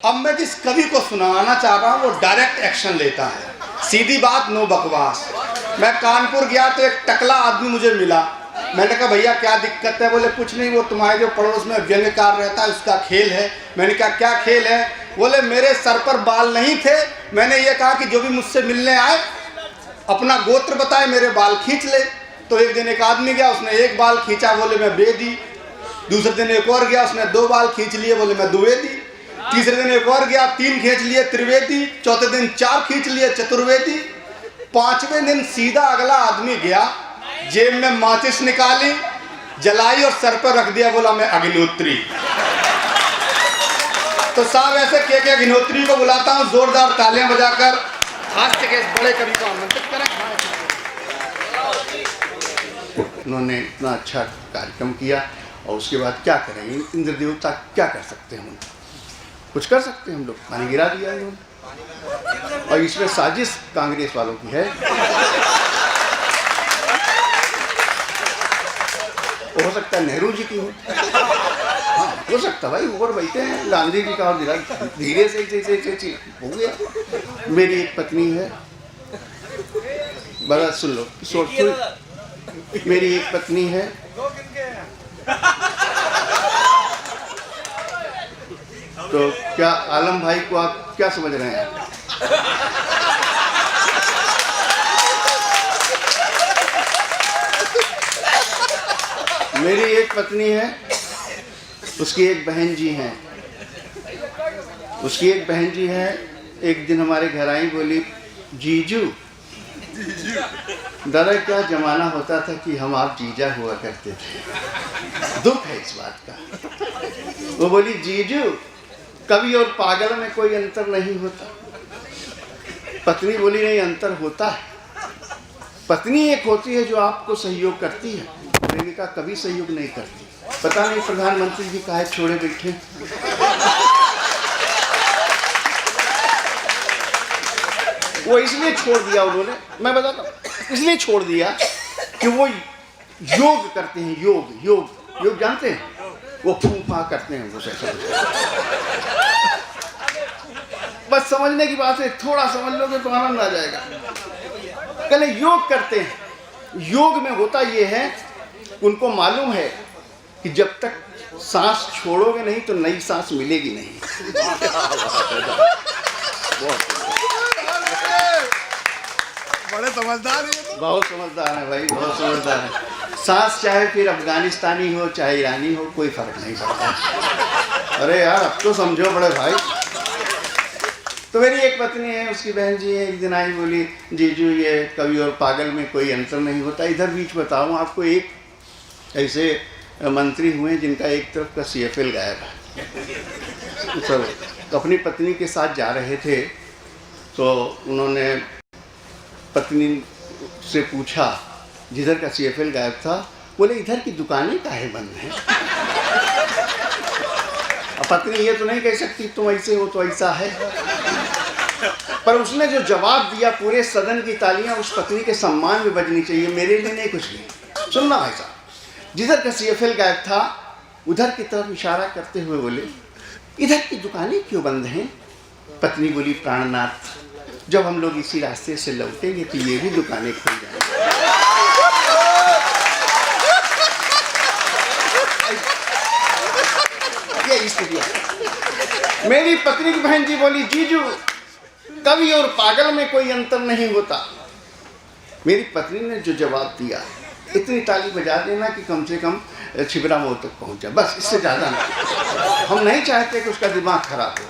अब मैं जिस कवि को सुनाना चाह रहा हूँ वो डायरेक्ट एक्शन लेता है, सीधी बात, नो बकवास। मैं कानपुर गया तो एक टकला आदमी मुझे मिला। मैंने कहा भैया क्या दिक्कत है? बोले कुछ नहीं, वो तुम्हारे जो पड़ोस में व्यंग्यकार रहता है उसका खेल है। मैंने कहा क्या खेल है? बोले मेरे सर पर बाल नहीं थे, मैंने ये कहा कि जो भी मुझसे मिलने आए अपना गोत्र बताए, मेरे बाल खींच ले। तो एक दिन एक आदमी गया, उसने एक बाल खींचा, बोले मैं बेदी। दूसरे दिन एक और गया, उसने 2 बाल खींच लिए, बोले मैं द्विवेदी। तीसरे दिन एक और गया, 3 खींच लिए, त्रिवेदी। चौथे दिन 4 खींच लिए, चतुर्वेदी। 5वें दिन सीधा अगला आदमी गया, जेब में माचिस निकाली, जलाई और सर पर रख दिया, बोला मैं अग्निहोत्री। तो साहब ऐसे के अग्निहोत्री को बुलाता हूँ जोरदार तालियां बजाकर, हास्य के इस बड़े कवि को आमंत्रित करें। उन्होंने इतना अच्छा कार्यक्रम किया और उसके बाद क्या करेंगे? इंद्र देवता क्या कर सकते हैं? हम कुछ कर सकते हैं? हम लोग पानी गिरा दिया उन्होंने। और इसमें साजिश कांग्रेस वालों की है। हो सकता है नेहरू जी की हो, हाँ हो सकता भाई, ऊपर बैठे हैं गांधी जी का और धीरे से हो गया। मेरी एक पत्नी है, बड़ा सुन लो, मेरी एक पत्नी है, तो क्या आलम भाई को आप क्या समझ रहे हैं? मेरी एक पत्नी है, उसकी एक बहन जी हैं, उसकी एक बहन जी है। एक दिन हमारे घर आई, बोली जीजू दादा क्या जमाना होता था कि हम आप जीजा हुआ करते थे। दुख है इस बात का। वो बोली जीजू कवि और पागल में कोई अंतर नहीं होता। पत्नी बोली नहीं, अंतर होता है। पत्नी एक होती है जो आपको सहयोग करती है, प्रेमिका कभी सहयोग नहीं करती। पता नहीं प्रधानमंत्री जी काहे छोड़े बैठे। वो इसलिए छोड़ दिया उन्होंने, मैं बताता हूँ, इसलिए छोड़ दिया कि वो योग करते हैं। योग योग योग जानते हैं? वो फूफा करते हैं, वो बस समझने की बात है, थोड़ा समझ लोगे तो आनंद आ जाएगा। कहले योग करते हैं। योग में होता ये है, उनको मालूम है कि जब तक सांस छोड़ोगे नहीं तो नई सांस मिलेगी नहीं। बड़े समझदार है, बहुत समझदार है भाई, बहुत समझदार है। सांस चाहे फिर अफगानिस्तानी हो चाहे ईरानी हो, कोई फर्क नहीं पड़ता। अरे यार अब तो समझो बड़े भाई। तो मेरी एक पत्नी है, उसकी बहन जी है, एक दिन आई, बोली जीजू ये कवि और पागल में कोई अंतर नहीं होता। इधर बीच बताऊं आपको, एक ऐसे मंत्री हुए जिनका एक तरफ का CFL गायब है। तो अपनी पत्नी के साथ जा रहे थे, तो उन्होंने पत्नी से पूछा, जिधर का CFL गायब था, बोले इधर की दुकानें काहे बंद हैं? अब पत्नी ये तो नहीं कह सकती तुम ऐसे हो तो ऐसा है, पर उसने जो जवाब दिया, पूरे सदन की तालियां उस पत्नी के सम्मान में बजनी चाहिए, मेरे लिए नहीं, कुछ नहीं। सुनना भाई साहब, जिधर का CFL गायब था उधर की तरफ इशारा करते हुए बोले इधर की दुकानें क्यों बंद हैं? पत्नी बोली प्राणनाथ, जब हम लोग इसी रास्ते से लौटेंगे तो ये भी दुकानें खुल जाएंगी। ये स्थिति। मेरी पत्नी की बहन जी बोली जीजू कवि और पागल में कोई अंतर नहीं होता। मेरी पत्नी ने जो जवाब दिया, इतनी ताली बजा देना कि कम से कम छिबरा मोड़ तक पहुंचा, बस इससे ज़्यादा नहीं। हम नहीं चाहते कि उसका दिमाग खराब हो।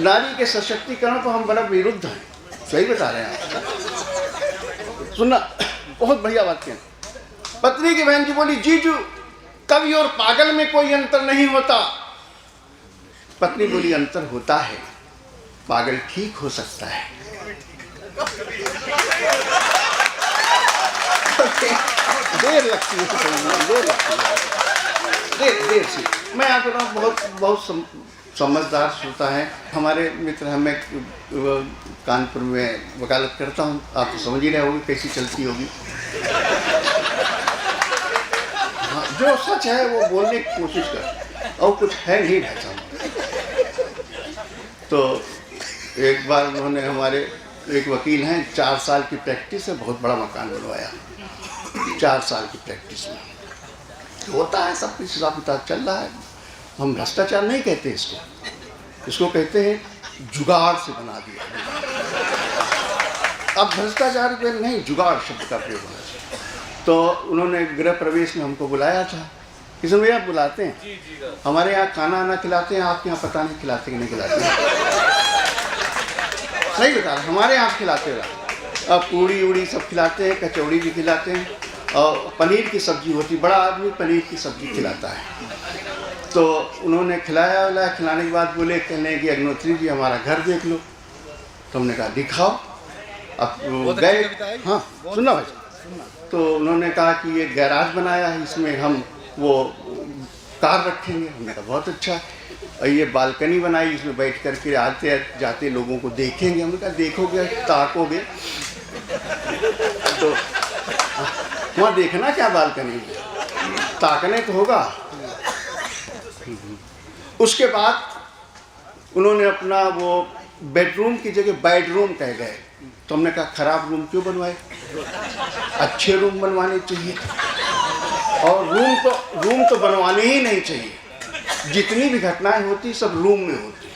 नारी के सशक्तिकरण को हम बड़ा विरुद्ध हैं, सही बता रहे हैं आप। सुनना, बहुत बढ़िया बात है। पत्नी की बहन जी बोली जीजू कवि और पागल में कोई अंतर नहीं होता। पत्नी बोली अंतर होता है, पागल ठीक हो सकता है। देर लगती है, देर से। मैं आपको बहुत समझदार श्रोता है हमारे मित्र। मैं कानपुर में वकालत करता हूँ, आप तो समझ ही रहे होगी कैसी चलती होगी। हाँ, जो सच है वो बोलने की कोशिश कर, और कुछ है नहीं भाई साहब। तो एक बार उन्होंने हमारे एक वकील हैं, 4 साल की प्रैक्टिस है, बहुत बड़ा मकान बनवाया। 4 साल की प्रैक्टिस में होता है सब कुछ, हिसाब किताब चल रहा है। हम भ्रष्टाचार नहीं कहते इसको कहते हैं जुगाड़ से बना दिया। अब भ्रष्टाचार पे नहीं, जुगाड़ शब्द का प्रयोग होना चाहिए। तो उन्होंने गृह प्रवेश में हमको बुलाया था। किशन भैया बुलाते हैं, हमारे यहाँ खाना आना खिलाते हैं, आपके यहाँ पता नहीं खिलाते कि नहीं खिलाते हैं। नहीं बता रहा, हमारे यहाँ खिलाते हो। अब पूड़ी उड़ी सब खिलाते हैं, कचौड़ी भी खिलाते हैं, और पनीर की सब्जी होती, बड़ा आदमी पनीर की सब्जी खिलाता है। तो उन्होंने खिलाया, खिलाने के बाद बोले, कहने कि अग्निहोत्री जी हमारा घर देख लो। तो हमने कहा दिखाओ। अब गए, हाँ सुनना भाई। तो उन्होंने कहा कि ये गैराज बनाया है, इसमें हम वो कार रखेंगे। हमने कहा बहुत अच्छा। और ये बालकनी बनाई, इसमें बैठ कर के आते जाते लोगों को देखेंगे। हमने कहा देखोगे, ताकोगे तो वहाँ देखना क्या, बालकनी में ताकने तो होगा। उसके बाद उन्होंने अपना वो बेडरूम की जगह बेडरूम कह गए। तो हमने कहा खराब रूम क्यों बनवाए, अच्छे रूम बनवाने चाहिए। और रूम तो बनवाने ही नहीं चाहिए। जितनी भी घटनाएं होती सब रूम में होती।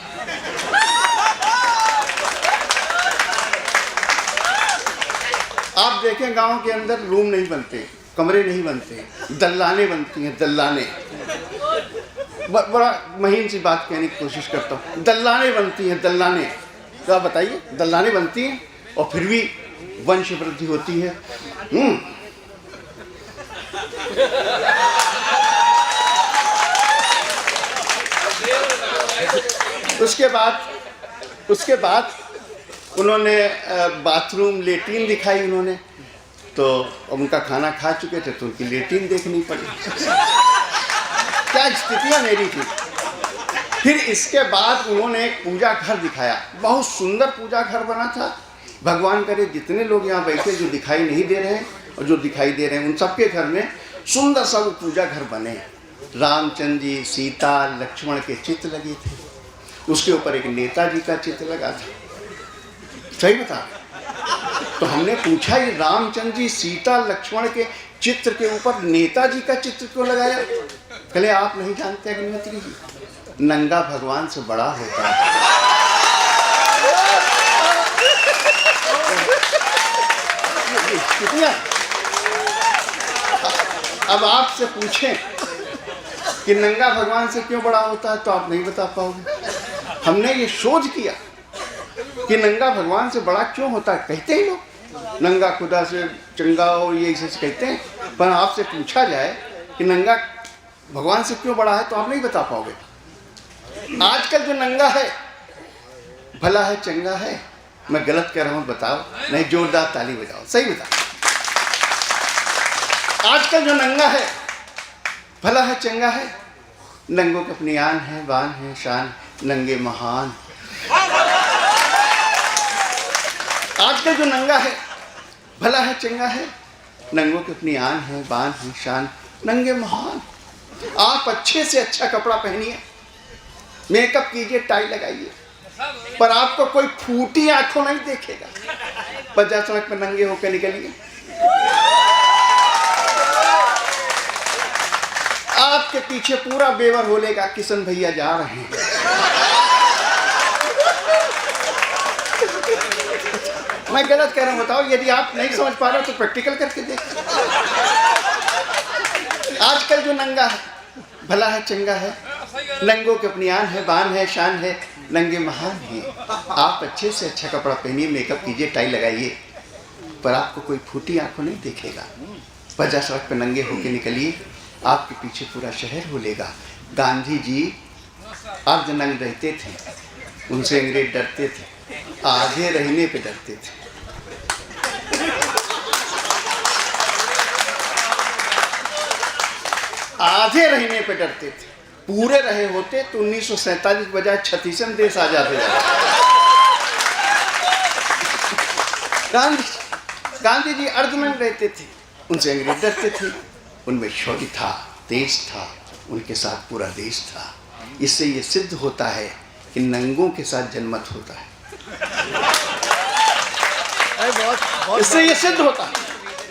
आप देखें गांव के अंदर रूम नहीं बनते, कमरे नहीं बनते, दल्लाने बनती हैं, दल्लाने। बड़ा महीन सी बात कहने की कोशिश करता हूँ, दल्लाने बनती हैं, दल्लाने। तो आप बताइए, दल्लाने बनती हैं और फिर भी वंश वृद्धि होती है। उसके बाद उन्होंने बाथरूम लेट्रिन दिखाई उन्होंने। तो उनका खाना खा चुके थे तो उनकी लेट्रिन देखनी पड़ी। क्या स्थितियाँ मेरी थी। फिर इसके बाद उन्होंने एक पूजा घर दिखाया, बहुत सुंदर पूजा घर बना था। भगवान करे जितने लोग यहाँ बैठे जो दिखाई नहीं दे रहे हैं और जो दिखाई दे रहे हैं, उन सबके घर में सुंदर सा वो पूजा घर बने। रामचंद्र जी, सीता, लक्ष्मण के चित्र लगे थे। उसके ऊपर एक नेताजी का चित्र लगा था। सही बता। तो हमने पूछा, ये रामचंद्र जी, सीता, लक्ष्मण के चित्र के ऊपर नेताजी का चित्र क्यों लगाया? कहले आप नहीं जानते अग्निहोत्री जी, नंगा भगवान से बड़ा होता है। अब आपसे पूछें कि नंगा भगवान से क्यों बड़ा होता है तो आप नहीं बता पाओगे। हमने ये शोध किया कि नंगा भगवान से बड़ा क्यों होता है। कहते हैं लोग नंगा खुदा से चंगा हो, ये ऐसे कहते हैं, पर आपसे पूछा जाए कि नंगा भगवान से क्यों बड़ा है तो आप नहीं बता पाओगे। आजकल जो नंगा है भला है चंगा है? मैं गलत कह रहा हूँ बताओ, नहीं जोरदार ताली बजाओ, सही बताओ। आजकल जो नंगा है भला है चंगा है? नंगों की अपनी आन है, बान है, शान, नंगे महान। आजकल जो नंगा है भला है चंगा है? नंगों की अपनी आन है, बान है, शान, नंगे महान। आप अच्छे से अच्छा कपड़ा पहनिए, मेकअप कीजिए, टाई लगाइए, पर आपको कोई फूटी आंखों नहीं देखेगा। 50 सड़क पर नंगे होकर निकलिए, आपके पीछे पूरा बेवर होलेगा, किशन भैया जा रहे हैं। मैं गलत कह रहा हूं बताओ। यदि आप नहीं समझ पा रहे हो तो प्रैक्टिकल करके देखो। आजकल जो नंगा है भला है चंगा है? नंगों की अपनी आन है, बान है, शान है, नंगे महान है। आप अच्छे से अच्छा कपड़ा पहनिए, मेकअप कीजिए, टाई लगाइए, पर आपको कोई फूटी आंखों नहीं देखेगा। 50 सड़क पर नंगे होके निकलिए, आपके पीछे पूरा शहर होलेगा। गांधी जी अर्धनंग रहते थे, उनसे अंग्रेज डरते थे, आधे रहने पे डरते थे। आधे रहने पे डरते थे, पूरे रहे होते तो 1947 के बजाय 36 देश आजाद हो जाते। गांधी जी अर्धनंग रहते थे, उनसे अंग्रेज डरते थे। उनमें शौर्य था, तेज था, उनके साथ पूरा देश था। इससे ये सिद्ध होता है कि नंगों के साथ जनमत होता है। इससे ये सिद्ध होता है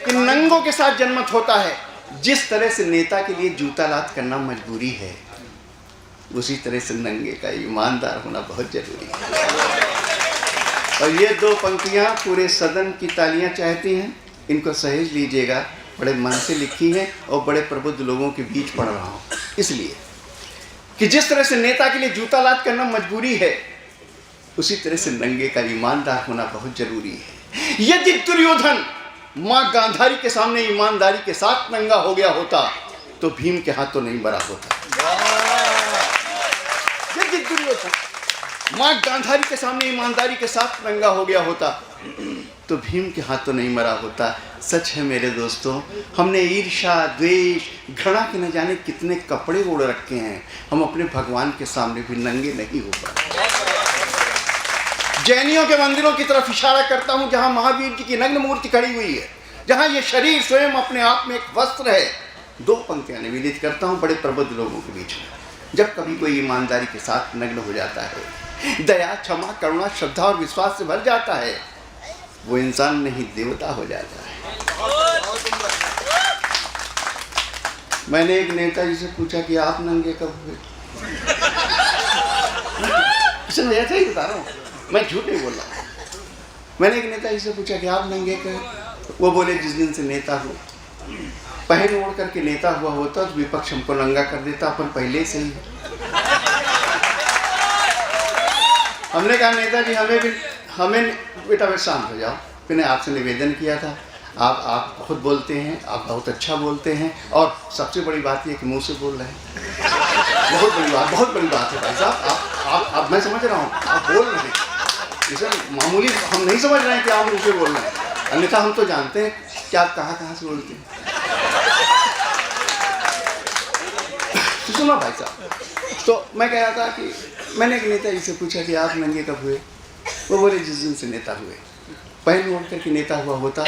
कि नंगों के साथ जनमत होता है। जिस तरह से नेता के लिए जूता लात करना मजबूरी है, उसी तरह से नंगे का ईमानदार होना बहुत जरूरी है। और ये दो पंक्तियां पूरे सदन की तालियां चाहती हैं, इनको सहेज लीजिएगा। बड़े मन से लिखी हैं और बड़े प्रबुद्ध लोगों के बीच पढ़ रहा हूँ, इसलिए कि जिस तरह से नेता के लिए जूता लात करना मजबूरी है, उसी तरह से नंगे का ईमानदार होना बहुत जरूरी है। यदि दुर्योधन मां गांधारी के सामने ईमानदारी के साथ नंगा हो गया होता तो भीम के हाथों नहीं मरा होता। यदि दुर्योधन मां गांधारी के सामने ईमानदारी के साथ नंगा हो गया होता तो भीम के हाथों नहीं मरा होता। सच है मेरे दोस्तों, हमने ईर्ष्या, द्वेष, घृणा के न जाने कितने कपड़े ओढ़ रखे हैं, हम अपने भगवान के सामने भी नंगे नहीं हो पाए। जैनियों के मंदिरों की तरफ इशारा करता हूं, जहां महावीर जी की नग्न मूर्ति खड़ी हुई है, जहां ये शरीर स्वयं अपने आप में एक वस्त्र है। दो पंक्तियां निवेदित करता हूं बड़े प्रबुद्ध लोगों के बीच में। जब कभी कोई ईमानदारी के साथ नग्न हो जाता है, दया, क्षमा, करुणा, श्रद्धा और विश्वास से भर जाता है, वो इंसान नहीं देवता हो जाता है। मैंने एक नेताजी से पूछा कि आप नंगे कब हुए? ऐसा ही बता रहा हूँ, मैं झूठ नहीं बोल रहा। मैंने एक नेताजी से पूछा कि आप नंगे कब? वो बोले जिस दिन से नेता हो, पहन ओढ़ करके नेता हुआ होता तो विपक्ष हमको नंगा कर देता, अपन पहले से ही। हमने कहा नेताजी हमें बेटा मैं शांत हो जाओ। मैंने आपसे निवेदन किया था, आप खुद बोलते हैं, आप बहुत अच्छा बोलते हैं, और सबसे बड़ी बात ये कि मुंह से बोल रहे हैं। बहुत बड़ी बात है भाई साहब। आप मैं समझ रहा हूँ, आप बोल रहे हैं, इसे मामूली हम नहीं समझ रहे हैं कि आप मुंह से बोल रहे हैं, अन्यथा हम तो जानते हैं कि आप कहाँ से बोलते हैं। तो सुनो भाई साहब, तो मैं कह रहा था कि मैंने एक नेता से पूछा कि आप नंगे कब हुए? वो बोले जिस दिन से नेता हुए। पहन ओढ़ करके नेता हुआ होता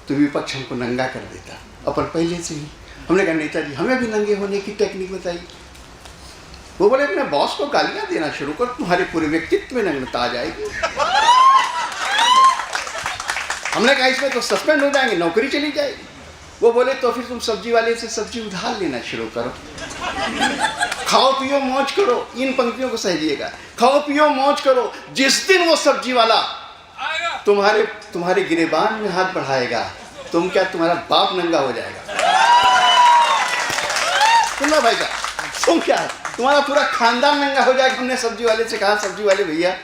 तो विपक्ष हमको नंगा कर देता, अपन पहले से ही। हमने कहा नेताजी हमें भी नंगे होने की टेक्निक बताइए। वो बोले अपने बॉस को गालियां देना शुरू कर, तुम्हारे पूरे व्यक्तित्व में नग्नता आ जाएगी। हमने कहा इसमें तो सस्पेंड हो जाएंगे, नौकरी चली जाएगी। वो बोले तो फिर तुम सब्जी वाले से सब्जी उधार लेना शुरू करो, खाओ पियो मौज करो। इन पंक्तियों को सहेजिएगा, खाओ पियो मौज करो। जिस दिन वो सब्जी वाला तुम्हारे गिरेबान में हाथ बढ़ाएगा, तुम क्या तुम्हारा बाप नंगा हो जाएगा। सुनना भाई साहब, तुम क्या तुम्हारा पूरा खानदान नंगा हो जाएगा। हमने सब्जी वाले से कहा, सब्जी वाले भैया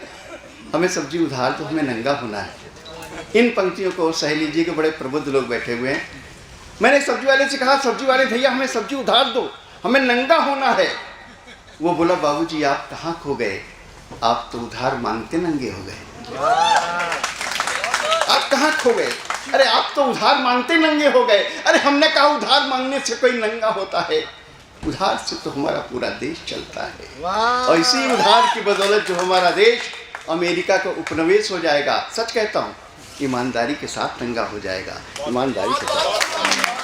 हमें सब्जी उधार तो हमें नंगा होना है। इन पंक्तियों को सह लीजिए कि बड़े प्रबुद्ध लोग बैठे हुए हैं। मैंने सब्जी वाले से कहा, सब्जी वाले भैया हमें सब्जी उधार दो, हमें नंगा होना है। वो बोला बाबूजी आप कहाँ खो गए, आप तो उधार मांगते नंगे हो गए। आप कहाँ खो गए? अरे आप तो उधार मांगते नंगे हो गए। अरे हमने कहा उधार मांगने से कोई नंगा होता है? उधार से तो हमारा पूरा देश चलता है, और इसी उधार की बदौलत जो हमारा देश अमेरिका का उपनिवेश हो जाएगा, सच कहता हूँ, ईमानदारी के साथ नंगा हो जाएगा। ईमानदारी के साथ।